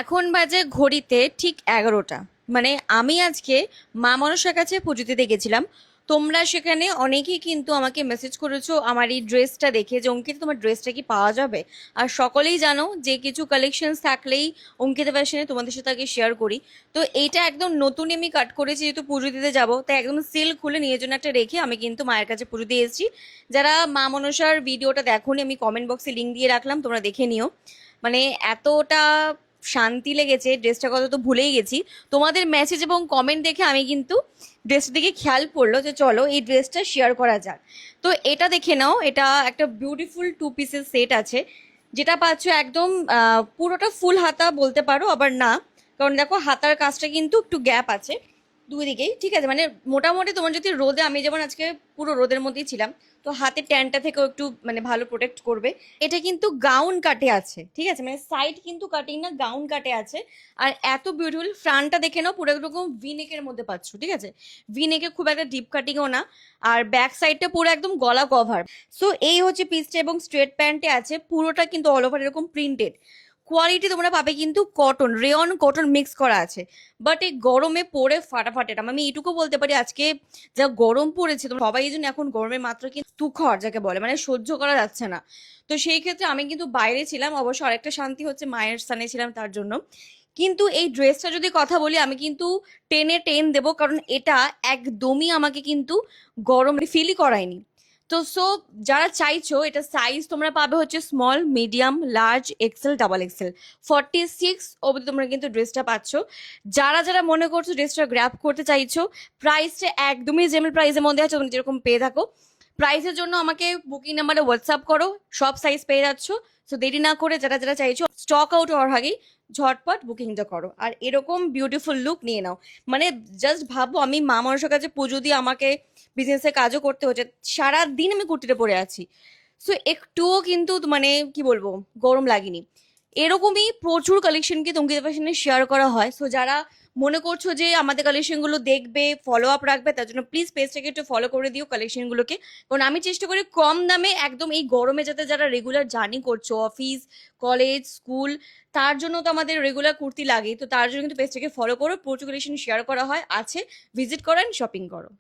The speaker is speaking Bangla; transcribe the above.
এখন বাজে ঘড়িতে ঠিক 11টা। মানে আমি আজকে মা মনসার কাছে পুজো দিতে গেছিলাম। তোমরা সেখানে অনেকেই কিন্তু আমাকে মেসেজ করেছো আমার এই ড্রেসটা দেখে, যে অঙ্কিতা তোমার ড্রেসটা কি পাওয়া যাবে। আর সকলেই জানো যে কিছু কালেকশনস থাকলেই অঙ্কিতা ফ্যাশনে তোমাদের সাথে আগে শেয়ার করি। তো এইটা একদম নতুন আমি কাট করেছি, যেহেতু পুজো দিতে যাবো তাই একদম সিল খুলে নিজের জন্য একটা রেখে আমি কিন্তু মায়ের কাছে পুজো দিয়ে এসেছি। যারা মা মনসার ভিডিওটা দেখোনি, আমি কমেন্ট বক্সে লিঙ্ক দিয়ে রাখলাম, তোমরা দেখে নিও। মানে এতটা শান্তি লেগেছে, ড্রেসটার কথা তো ভুলেই গেছি। তোমাদের মেসেজ এবং কমেন্ট দেখে আমি কিন্তু ড্রেসটার দিকে খেয়াল পড়লো যে চলো এই ড্রেসটা শেয়ার করা যাক। তো এটা দেখে নাও, এটা একটা বিউটিফুল 2 পিসের সেট আছে, যেটা পাচ্ছ একদম পুরোটা ফুল হাতা বলতে পারো, আবার না। কারণ দেখো হাতার কাজটা কিন্তু একটু গ্যাপ আছে দুই দিকেই, ঠিক আছে। মানে মোটামুটি তোমার যদি রোদে, আমি যেমন আজকে পুরো রোদের মধ্যেই ছিলাম, তো হাতের ট্যানটা থেকেও একটু মানে ভালো প্রোটেক্ট করবে। এটা কিন্তু গাউন কাটে আছে, ঠিক আছে, মানে সাইড কিন্তু কাটিং না, গাউন কাটে আছে। আর এত বিউটিফুল ফ্রান্টটা দেখে নাও, পুরো একরকম ভি নেকের মধ্যে পাচ্ছ, ঠিক আছে। ভি নেকে খুব একটা ডিপ কাটিংও না। আর ব্যাক সাইডটা পুরো একদম গলা কভার। সো এই হচ্ছে পিসটা, এবং স্ট্রেট প্যান্টে আছে পুরোটা কিন্তু অল ওভার এরকম প্রিন্টেড। কোয়ালিটি তোমরা পাবে কিন্তু কটন, রেয়ন কটন মিক্স করা আছে। বাট এই গরমে পরে ফাটাফাট এটা আমি এইটুকু বলতে পারি, আজকে যা গরম পড়েছে তোমরা সবাই এই জন্য এখন গরমের মাত্রা কিন্তু তুখর যাকে বলে, মানে সহ্য করা যাচ্ছে না। তো সেই ক্ষেত্রে আমি কিন্তু বাইরে ছিলাম, অবশ্য আরেকটা শান্তি হচ্ছে মায়ের স্থানে ছিলাম তার জন্য। কিন্তু এই ড্রেসটা যদি কথা বলি, আমি কিন্তু 10-এ 10 দেবো, কারণ এটা একদমই আমাকে কিন্তু গরম ফিলই করায়নি। তো সো যারা চাইছো, এটা সাইজ তোমরা পাবে হচ্ছে small, medium, large, XL, double XL, 46 অবধি তোমরা কিন্তু ড্রেসটা পাচ্ছ। যারা যারা মনে করছো ড্রেসটা গ্র্যাব করতে চাইছো, প্রাইসটা একদমই জেমেল প্রাইসের মধ্যে আছে, তুমি যেরকম পেয়ে থাকো। প্রাইসের জন্য আমাকে বুকিং নাম্বারে হোয়াটসঅ্যাপ করো, সব সাইজ পেয়ে যাচ্ছ। সো দেরি না করে যারা যারা চাইছো, স্টক আউট হওয়ার আগেই ঝটপট বুকিংটা করো আর এরকম বিউটিফুল লুক নিয়ে নাও। মানে জাস্ট ভাবো, আমি মা মানুষের কাছে পুজো দিয়ে আমাকে বিজনেসের কাজও করতে হচ্ছে, সারাদিন আমি কুর্তিটা পরে আছি। সো একটুও কিন্তু মানে কি বলবো, গরম লাগেনি। এরকমই প্রচুর কালেকশন কিন্তু অঙ্কিতা ফ্যাশনে শেয়ার করা হয়। সো যারা মনে করছো যে আমাদের কালেকশনগুলো দেখবে, ফলো আপ রাখবে, তার জন্য প্লিজ পেজটাকে একটু ফলো করে দিও কালেকশনগুলোকে। কারণ আমি চেষ্টা করি কম দামে একদম এই গরমে, যাতে যারা রেগুলার জার্নি করছো অফিস, কলেজ, স্কুল, তার জন্য তো আমাদের রেগুলার কুর্তি লাগে, তো তার জন্য কিন্তু পেজটাকে ফলো করো, প্রচুর কালেকশন শেয়ার করা হয় আছে। ভিজিট করো অ্যান্ড শপিং করো।